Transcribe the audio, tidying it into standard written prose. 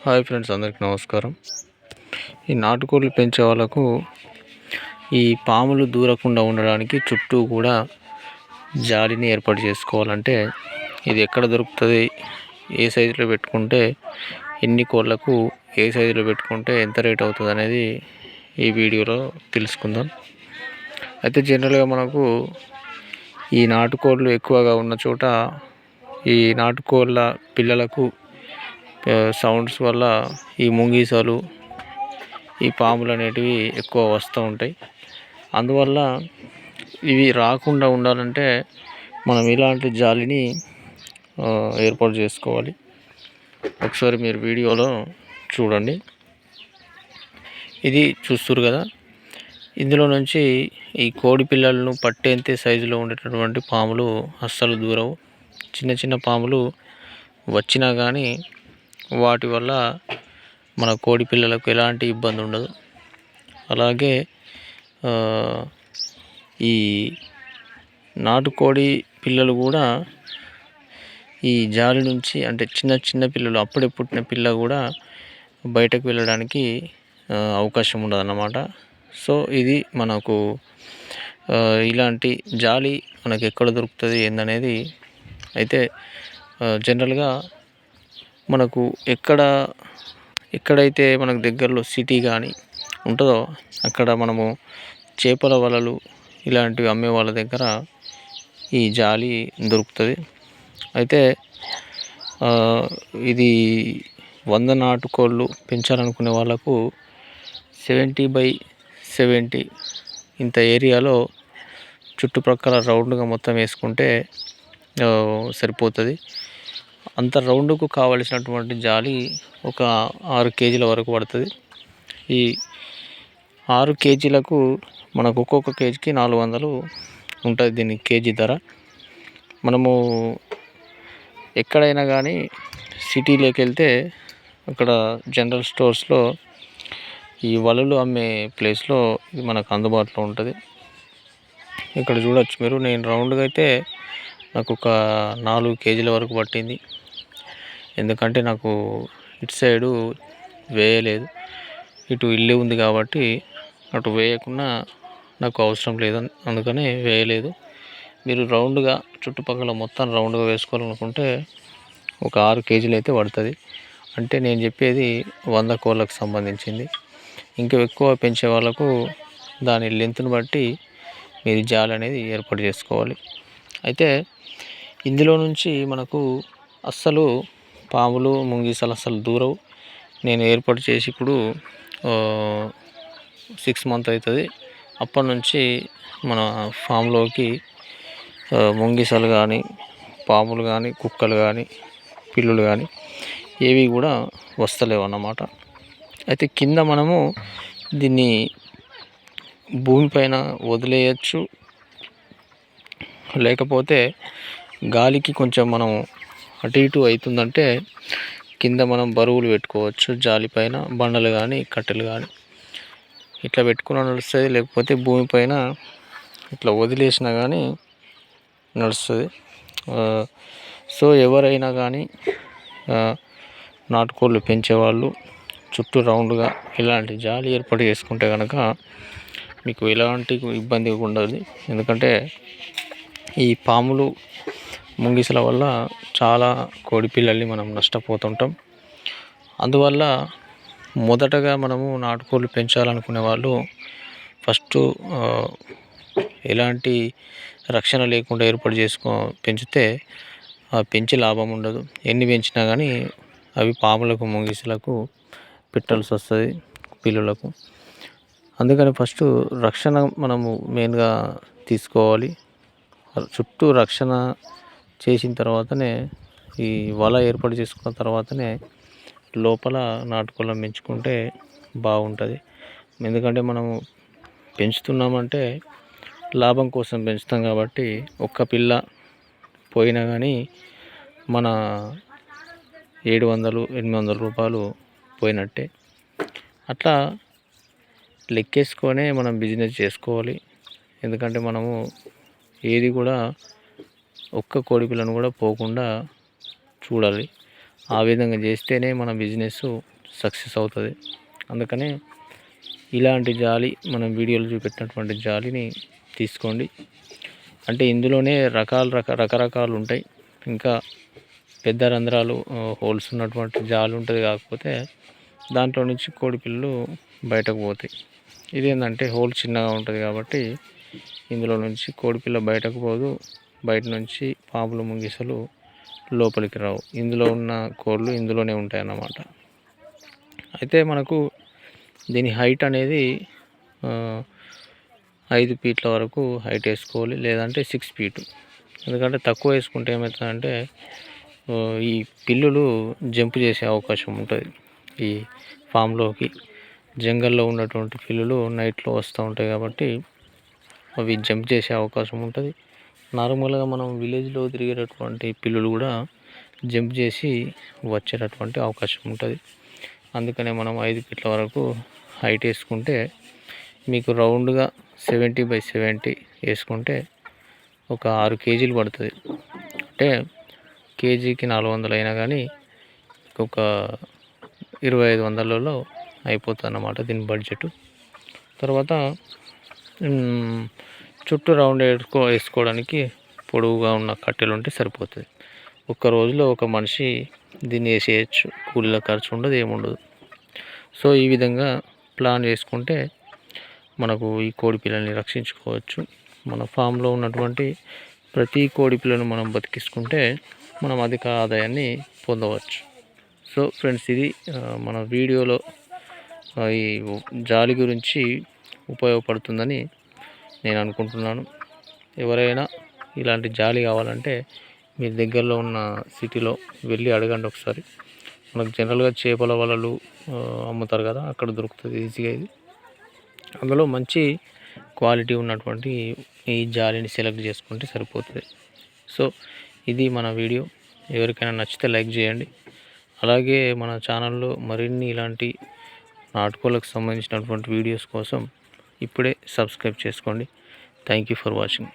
Hi friends, అందరికీ నమస్కారం. ఈ నాటుకోళ్ళు పెంచే వాళ్ళకు ఈ పాములు దూరకుండా ఉండడానికి చుట్టూ కూడా జాలిని ఏర్పాటు చేసుకోవాలంటే ఇది ఎక్కడ దొరుకుతుంది, ఏ సైజులో పెట్టుకుంటే ఎన్ని కోళ్ళకు ఏ సైజులో పెట్టుకుంటే ఎంత రేట్ అవుతుంది అనేది ఈ వీడియోలో తెలుసుకుందాం. అయితే జనరల్గా మనకు ఈ నాటుకోళ్ళు ఎక్కువగా ఉన్న చోట ఈ నాటుకోళ్ళ పిల్లలకు సౌండ్స్ వల్ల ఈ ముంగీసాలు, ఈ పాములు అనేటివి ఎక్కువ వస్తూ ఉంటాయి. అందువల్ల ఇవి రాకుండా ఉండాలంటే మనం ఇలాంటి జాలిని ఏర్పాటు చేసుకోవాలి. ఒకసారి మీరు వీడియోలో చూడండి. ఇది చూస్తున్నారు కదా, ఇందులో నుంచి ఈ కోడి పిల్లలను పట్టేంత సైజులో ఉండేటటువంటి పాములు అస్సలు దూరవు. చిన్న చిన్న పాములు వచ్చినా కానీ వాటి వల్ల మన కోడి పిల్లలకు ఎలాంటి ఇబ్బంది ఉండదు. అలాగే ఈ నాటుకోడి పిల్లలు కూడా ఈ జాలి నుంచి, అంటే చిన్న చిన్న పిల్లలు అప్పుడే పుట్టిన పిల్ల కూడా బయటకు వెళ్ళడానికి అవకాశం ఉండదు అన్నమాట. సో ఇది మనకు ఇలాంటి జాలి మనకు ఎక్కడ దొరుకుతుంది ఏందనేది అయితే జనరల్గా మనకు ఎక్కడైతే మనకు దగ్గరలో సిటీ కానీ ఉంటుందో అక్కడ మనము చేపల వలలు ఇలాంటివి అమ్మే వాళ్ళ దగ్గర ఈ జాలి దొరుకుతుంది. అయితే ఇది 100 నాటుకోళ్ళు పెంచాలనుకునే వాళ్ళకు 70x70 ఇంత ఏరియాలో చుట్టుప్రక్కల రౌండ్గా మొత్తం వేసుకుంటే సరిపోతుంది. అంత రౌండ్కు కావలసినటువంటి జాలి ఒక 6 కేజీల వరకు పడుతుంది. ఈ 6 కేజీలకు మనకు ఒక్కొక్క కేజీకి 400 ఉంటుంది దీని కేజీ ధర. మనము ఎక్కడైనా కానీ సిటీలోకి వెళ్తే అక్కడ జనరల్ స్టోర్స్లో ఈ వలలు అమ్మే ప్లేస్లో ఇది మనకు అందుబాటులో ఉంటుంది. ఇక్కడ చూడొచ్చు మీరు. నేను రౌండ్గా అయితే నాకు ఒక 4 కేజీల వరకు పట్టింది. ఎందుకంటే నాకు ఇటు సైడు వేయలేదు, ఇటు ఇల్లు ఉంది కాబట్టి అటు వేయకుండా నాకు అవసరం లేదు, అందుకని వేయలేదు. మీరు రౌండ్గా చుట్టుపక్కల మొత్తం రౌండ్గా వేసుకోవాలనుకుంటే ఒక 6 కేజీలు అయితే పడుతుంది. అంటే నేను చెప్పేది 100 కోళ్ళకు సంబంధించింది. ఇంకా ఎక్కువ పెంచే వాళ్ళకు దాని లెంత్ను బట్టి మీరు జాలి అనేది ఏర్పాటు చేసుకోవాలి. అయితే ఇందులో నుంచి మనకు అస్సలు పాములు ముంగీసాలు అస్సలు దూరవు. నేను ఏర్పాటు చేసి ఇప్పుడు 6 మంత్ అవుతుంది. అప్పటి నుంచి మన ఫామ్లోకి ముంగీసాలు కానీ, పాములు కానీ, కుక్కలు కానీ, పిల్లులు కానీ ఏవి కూడా వస్తలేవు అన్నమాట. అయితే కింద మనము దీన్ని భూమిపైన వదిలేయచ్చు, లేకపోతే గాలికి కొంచెం మనం అటు ఇటు అవుతుందంటే కింద మనం బరువులు పెట్టుకోవచ్చు. జాలిపైన బండలు కానీ, కట్టెలు కానీ ఇట్లా పెట్టుకున్న నడుస్తుంది. లేకపోతే భూమిపైన ఇట్లా వదిలేసినా కానీ నడుస్తుంది. సో ఎవరైనా కానీ నాటుకోళ్ళు పెంచేవాళ్ళు చుట్టూ రౌండ్గా ఇలాంటి జాలి ఏర్పాటు చేసుకుంటే కనుక మీకు ఎలాంటి ఇబ్బంది ఉండదు. ఎందుకంటే ఈ పాములు ముంగిసల వల్ల చాలా కోడి పిల్లల్ని మనం నష్టపోతుంటాం. అందువల్ల మొదటగా మనము నాటుకోళ్ళు పెంచాలనుకునే వాళ్ళు ఫస్ట్ ఎలాంటి రక్షణ లేకుండా ఏర్పాటు పెంచితే పెంచి లాభం ఉండదు. ఎన్ని పెంచినా కానీ అవి పాములకు ముంగిసలకు పెట్టాల్సి వస్తుంది పిల్లులకు. అందుకని ఫస్ట్ రక్షణ మనము మెయిన్గా తీసుకోవాలి. చుట్టూ రక్షణ చేసిన తర్వాతనే ఈ వల ఏర్పాటు చేసుకున్న తర్వాతనే లోపల నాటుకోళ్ళను పెంచుకుంటే బాగుంటుంది. ఎందుకంటే మనము పెంచుతున్నామంటే లాభం కోసం పెంచుతాం కాబట్టి ఒక్క పిల్ల పోయినా కానీ మన 700-800 రూపాయలు పోయినట్టే. అట్లా లెక్కేసుకొనే మనం బిజినెస్ చేసుకోవాలి. ఎందుకంటే మనము ఏది కూడా ఒక్క కోడి పిల్లను కూడా పోకుండా చూడాలి. ఆ విధంగా చేస్తేనే మన బిజినెస్ సక్సెస్ అవుతుంది. అందుకనే ఇలాంటి జాలి మనం వీడియోలో చూపెట్టినటువంటి జాలిని తీసుకోండి. అంటే ఇందులోనే రకరకాలు ఉంటాయి. ఇంకా పెద్ద రంధ్రాలు హోల్స్ ఉన్నటువంటి జాలి ఉంటుంది. కాకపోతే దాంట్లో నుంచి కోడి పిల్లలు బయటకు పోతాయి. ఇదేంటంటే హోల్ చిన్నగా ఉంటుంది కాబట్టి ఇందులో నుంచి కోడిపిల్ల బయటకు పోదు. బయట నుంచి పాములు ముంగిసలు లోపలికి రావు. ఇందులో ఉన్న కోళ్ళు ఇందులోనే ఉంటాయి అన్నమాట. అయితే మనకు దీని హైట్ అనేది 5 ఫీట్ల వరకు హైట్ వేసుకోవాలి, లేదంటే 6 ఫీటు. ఎందుకంటే తక్కువ వేసుకుంటే ఏమవుతుందంటే ఈ పిల్లులు జంప్ చేసే అవకాశం ఉంటుంది. ఈ ఫామ్లోకి జంగల్లో ఉన్నటువంటి పిల్లులు నైట్లో వస్తూ ఉంటాయి కాబట్టి అవి జంప్ చేసే అవకాశం ఉంటుంది. నార్మల్గా మనం విలేజ్లో తిరిగేటటువంటి పిల్లులు కూడా జంప్ చేసి వచ్చేటటువంటి అవకాశం ఉంటుంది. అందుకనే మనం 5 ఫీట్ల వరకు హైట్ వేసుకుంటే మీకు రౌండ్గా 70x70 వేసుకుంటే ఒక 6 కేజీలు పడుతుంది. అంటే కేజీకి 400 అయినా కానీ ఒక 2500లలో అయిపోతుంది అన్నమాట దీని బడ్జెట్. తర్వాత చుట్టూ రౌండ్ వేసుకోవడానికి పొడవుగా ఉన్న కట్టెలు ఉంటే సరిపోతుంది. ఒక్క రోజులో ఒక మనిషి దీన్ని వేసేయచ్చు. కూలీల ఖర్చు ఉండదు, ఏముండదు. సో ఈ విధంగా ప్లాన్ చేసుకుంటే మనకు ఈ కోడి పిల్లల్ని రక్షించుకోవచ్చు. మన ఫామ్లో ఉన్నటువంటి ప్రతి కోడి పిల్లను మనం బతికించుకుంటే మనం అధిక ఆదాయాన్ని పొందవచ్చు. సో ఫ్రెండ్స్, ఇది మన వీడియోలో ఈ జాలి గురించి ఉపయోగపడుతుందని నేను అనుకుంటున్నాను. ఎవరైనా ఇలాంటి జాలి కావాలంటే మీ దగ్గరలో ఉన్న సిటీలో వెళ్ళి అడగండి ఒకసారి. మనకు జనరల్గా చేపల వలలు అమ్ముతారు కదా, అక్కడ దొరుకుతుంది ఈజీగా. ఇది అందులో మంచి క్వాలిటీ ఉన్నటువంటి ఈ జాలిని సెలెక్ట్ చేసుకుంటే సరిపోతుంది. సో ఇది మన వీడియో. ఎవరికైనా నచ్చితే లైక్ చేయండి. అలాగే మన ఛానల్లో మరిన్ని ఇలాంటి నాటుకోళ్ళకు సంబంధించినటువంటి వీడియోస్ కోసం ఇప్పుడే సబ్స్క్రైబ్ చేసుకోండి. Thank you for watching.